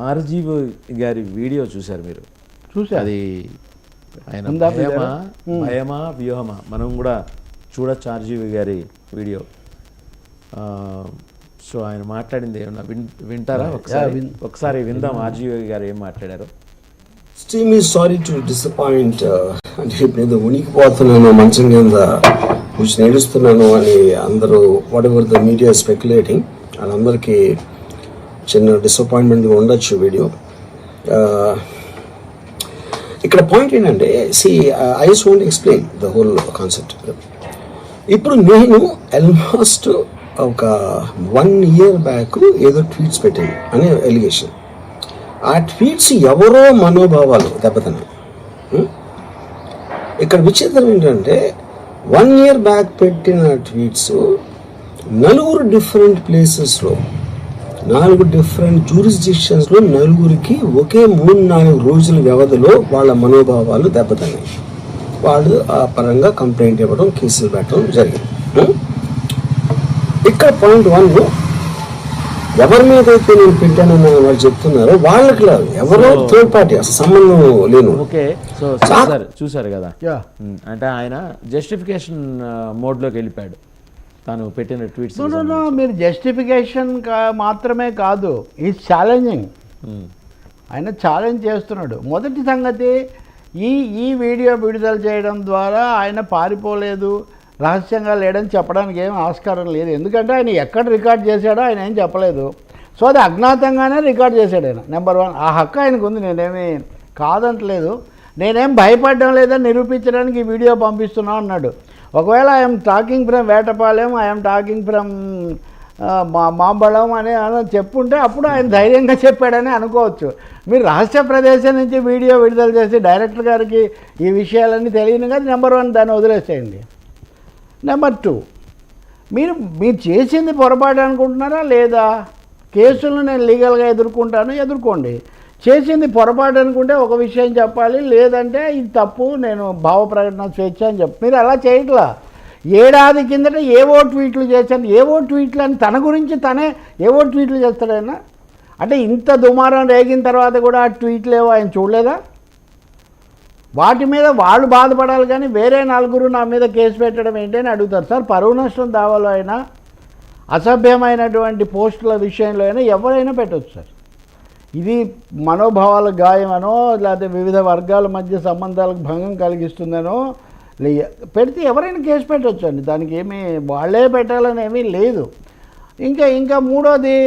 RGV గారి video చూశారు మీరు? చూసారు. అది ఆయన భయమా వ్యూహమా మనం కూడా చూడొచ్చు ఆర్జీవి గారి వీడియో. సో ఆయన మాట్లాడింది ఏమన్నా వింటారా? ఒకసారి విందాం ఆర్జీవి గారు ఏం మాట్లాడారు. Team is sorry to disappoint. అంటే ఇప్పుడు ఉనికిపోతున్నాను మంచం కింద కూర్చొని ఏడుస్తున్నాను అని అందరూ what ever the media speculating వాళ్ళందరికీ చిన్న డిసప్పాయింట్మెంట్గా ఉండొచ్చు వీడియో. ఇక్కడ పాయింట్ ఏంటంటే I just want explain the whole concept. ఇప్పుడు నేను ఆల్మోస్ట్ ఒక 1 year బ్యాక్ ఏదో ట్వీట్స్ పెట్టాను అనే ఎలిగేషన్. ఆ ట్వీట్స్ ఎవరో మనోభావాలు దెబ్బతిన్నాయి. ఇక్కడ విచిత్రం ఏంటంటే 1 year బ్యాక్ పెట్టిన ట్వీట్స్ 4 డిఫరెంట్ ప్లేసెస్లో 4 డిఫరెంట్ జ్యూరిస్డిక్షన్స్లో 4కి ఒకే 3-4 రోజుల వ్యవధిలో వాళ్ళ మనోభావాలు దెబ్బతిన్నాయి. వాళ్ళు ఆ పరంగా కంప్లైంట్ ఇవ్వడం, కేసులు పెట్టడం జరిగింది. ఇక్కడ పాయింట్ 1 ఎవరి మీద అయితే నేను పెట్టానని వాళ్ళు చెప్తున్నారో వాళ్ళకి లేదు, ఎవరో థర్డ్ పార్టీ అసలు సంబంధం లేను. ఓకే, సో చూసారు కదా, అంటే ఆయన జస్టిఫికేషన్ మోడ్లోకి వెళ్ళిపోయాడు తాను పెట్టిన ట్వీట్స్. మీరు జస్టిఫికేషన్ మాత్రమే కాదు, ఈజ్ ఛాలెంజింగ్. ఆయన ఛాలెంజ్ చేస్తున్నాడు. మొదటి సంగతి ఈ వీడియో విడుదల చేయడం ద్వారా ఆయన పారిపోలేదు, రహస్యంగా లేడని చెప్పడానికి ఏం ఆస్కారం లేదు. ఎందుకంటే ఆయన ఎక్కడ రికార్డ్ చేశాడో ఆయన ఏం చెప్పలేదు. సో అది అజ్ఞాతంగానే రికార్డ్ చేశాడు ఆయన. నెంబర్ 1 ఆ హక్కు ఆయనకు ఉంది, నేనేమి కాదంటలేదు. నేనేం భయపడడం లేదని నిరూపించడానికి ఈ వీడియో పంపిస్తున్నాను అన్నాడు. ఒకవేళ I'm talking from Vetapalem, I'm talking from Mambalam అని చెప్పుంటే అప్పుడు ఆయన ధైర్యంగా చెప్పాడని అనుకోవచ్చు. మీరు రహస్య ప్రదేశం నుంచి వీడియో విడుదల చేసి డైరెక్టర్ గారికి ఈ విషయాలన్నీ తెలియను కదా. నెంబర్ 1 దాన్ని వదిలేసేయండి. నెంబర్ 2 మీరు చేసింది పొరపాటు అనుకుంటున్నారా లేదా? కేసులను నేను లీగల్గా ఎదుర్కోండి. చేసింది పొరపాటు అనుకుంటే ఒక విషయం చెప్పాలి, లేదంటే ఇది తప్పు, నేను భావ ప్రకటన స్వేచ్ఛ అని చెప్పి మీరు అలా చేయట్లా. ఏడాది కిందట ఏవో ట్వీట్లు చేశాను, ఏవో ట్వీట్లు అని తన గురించి తనే ఏవో ట్వీట్లు చేస్తాడైనా. అంటే ఇంత దుమారం రేగిన తర్వాత కూడా ఆ ట్వీట్లు ఏవో ఆయన చూడలేదా? వాటి మీద వాళ్ళు బాధపడాలి, కానీ వేరే 4 నా మీద కేసు పెట్టడం ఏంటని అడుగుతారు. సార్, పరువు నష్టం దావాలో అయినా అసభ్యమైనటువంటి పోస్టుల విషయంలో అయినా ఎవరైనా పెట్టవచ్చు సార్. ఇది మనోభావాల గాయమనో లేకపోతే వివిధ వర్గాల మధ్య సంబంధాలకు భంగం కలిగిస్తుందనో పెడితే ఎవరైనా కేసు పెట్టవచ్చు అండి. దానికి ఏమీ వాళ్ళే పెట్టాలని ఏమీ లేదు. ఇంకా మూడోది,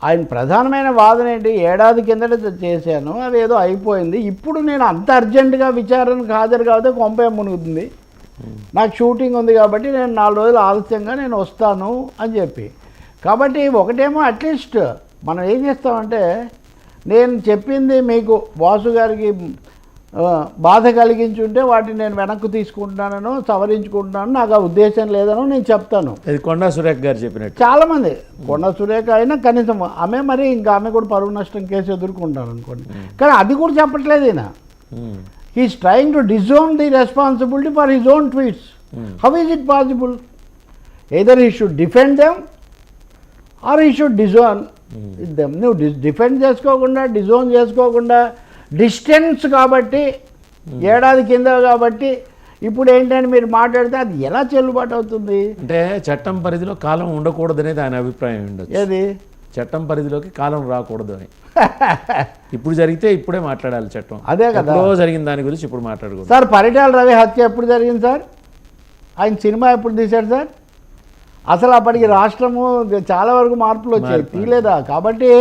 ఆయన ప్రధానమైన వాదన ఏంటి? ఏడాది కిందట చేశాను, అదేదో అయిపోయింది, ఇప్పుడు నేను అంత అర్జెంటుగా విచారణకు హాజరు కాకపోతే కొంపే మునుగుతుంది, నాకు షూటింగ్ ఉంది కాబట్టి నేను 4 రోజులు ఆలస్యంగా నేను వస్తాను అని చెప్పి. కాబట్టి ఒకటేమో అట్లీస్ట్ మనం ఏం చేస్తామంటే, నేను చెప్పింది మీకు వాసు గారికి బాధ కలిగించుంటే వాటిని నేను వెనక్కు తీసుకుంటున్నానో సవరించుకుంటున్నాను, నాకు ఆ ఉద్దేశం లేదనో నేను చెప్తాను. ఇది కొండా సురేఖ గారు చెప్పినట్టు చాలామంది, కొండా సురేఖ అయినా కనీసం ఆమె మరి ఇంకా ఆమె కూడా పరువు నష్టం కేసు ఎదుర్కొంటారు అనుకోండి. కానీ అది కూడా చెప్పట్లేదు ఈయన. He is trying to disown the responsibility for his own tweets. How is it possible? Either he should defend them or he should disown them. నువ్వు డిఫెండ్ చేసుకోకుండా, డిజోన్ చేసుకోకుండా, డిస్టెన్స్ కాబట్టి, ఏడాది కింద కాబట్టి ఇప్పుడు ఏంటని మీరు మాట్లాడితే అది ఎలా చెల్లుబాటు అవుతుంది? అంటే చట్టం పరిధిలో కాలం ఉండకూడదు అనేది ఆయన అభిప్రాయం ఉండదు. ఏది చట్టం పరిధిలోకి కాలం రాకూడదు అని. ఇప్పుడు జరిగితే ఇప్పుడే మాట్లాడాలి చట్టం. అదే కదా జరిగిన దాని గురించి ఇప్పుడు మాట్లాడకూడదు. సార్, పరిటాల రవి హత్య ఎప్పుడు జరిగింది సార్? ఆయన సినిమా ఎప్పుడు తీశాడు సార్? అసలు అప్పటికి రాష్ట్రము చాలా వరకు మార్పులు వచ్చాయి, తీయలేదా? కాబట్టి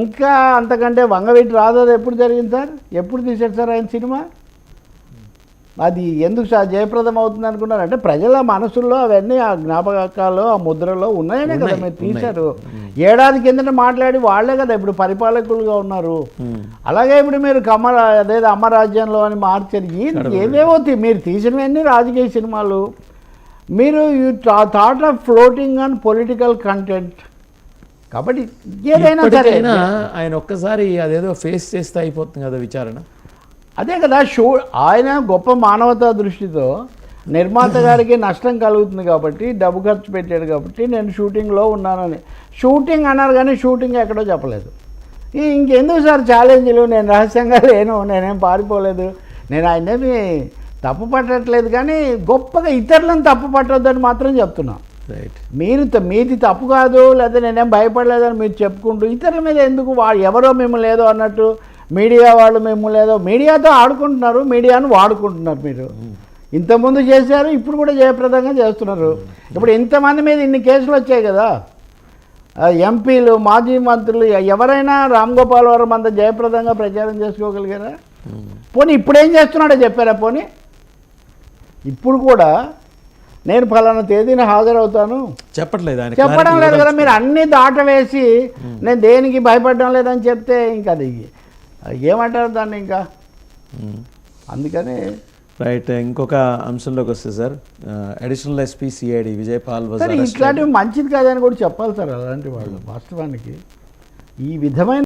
ఇంకా అంతకంటే వంగవీటి రాధది ఎప్పుడు జరిగింది సార్? ఎప్పుడు తీశాడు సార్ ఆయన సినిమా? అది ఎందుకు సార్ జయప్రదం అవుతుంది అనుకున్నారు? అంటే ప్రజల మనసుల్లో అవన్నీ ఆ జ్ఞాపకాలు, ఆ ముద్రలో ఉన్నాయనే కదా మీరు తీశారు. ఏడాది కిందట మాట్లాడి వాళ్లే కదా ఇప్పుడు పరిపాలకులుగా ఉన్నారు. అలాగే ఇప్పుడు మీరు అదేదో అమ్మరాజ్యంలో అని మార్చారు. ఏవేవో మీరు తీసినవన్నీ రాజకీయ సినిమాలు. మీరు you thought of floating on political content. కాబట్టి ఏదైనా సరే ఆయన ఒక్కసారి అదేదో ఫేస్ చేస్తే అయిపోతుంది కదా విచారణ. అదే కదా ఆయన గొప్ప మానవతా దృష్టితో నిర్మాత గారికి నష్టం కలుగుతుంది కాబట్టి డబ్బు ఖర్చు పెట్టాడు కాబట్టి నేను షూటింగ్లో ఉన్నానని. షూటింగ్ అన్నారు కానీ షూటింగ్ ఎక్కడో చెప్పలేదు. ఇంకెందుకు సార్ ఛాలెంజ్లు, నేను రహస్యంగా లేను, నేనేం పారిపోలేదు, నేను ఆయనేమి తప్పు పట్టట్లేదు, కానీ గొప్పగా ఇతరులను తప్పు పట్టొద్దని మాత్రం చెప్తున్నా. రైట్. మీది తప్పు కాదు, లేదా నేనేం భయపడలేదని మీరు చెప్పుకుంటూ ఇతరుల మీద ఎందుకు, ఎవరో మిమ్మల్ని లేదో అన్నట్టు, మీడియా వాళ్ళు మిమ్మల్ని లేదో, మీడియాతో ఆడుకుంటున్నారు, మీడియాను వాడుకుంటున్నారు. మీరు ఇంతకుముందు చేశారు, ఇప్పుడు కూడా జయప్రదంగా చేస్తున్నారు. ఇప్పుడు ఇంతమంది మీద ఇన్ని కేసులు వచ్చాయి కదా, ఎంపీలు, మాజీ మంత్రులు, ఎవరైనా రామ్ గోపాల్ వర్మ అంత జయప్రదంగా ప్రచారం చేసుకోగలిగారా? పోనీ ఇప్పుడేం చేస్తున్నాడో చెప్పారా? పోనీ ఇప్పుడు కూడా నేను ఫలానా తేదీన హాజరవుతాను చెప్పట్లేదు, చెప్పడం లేదు కదా. మీరు అన్నీ దాటవేసి నేను దేనికి భయపడడం లేదని చెప్తే ఇంకా అది ఏమంటారు దాన్ని ఇంకా. అందుకని రైట్. ఇంకొక అంశంలోకి వస్తే sir, additional SP CID Vijaypal ఇట్లాంటివి మంచిది కాదని కూడా చెప్పాలి సార్. అలాంటి వాళ్ళు వాస్తవానికి ఈ విధమైన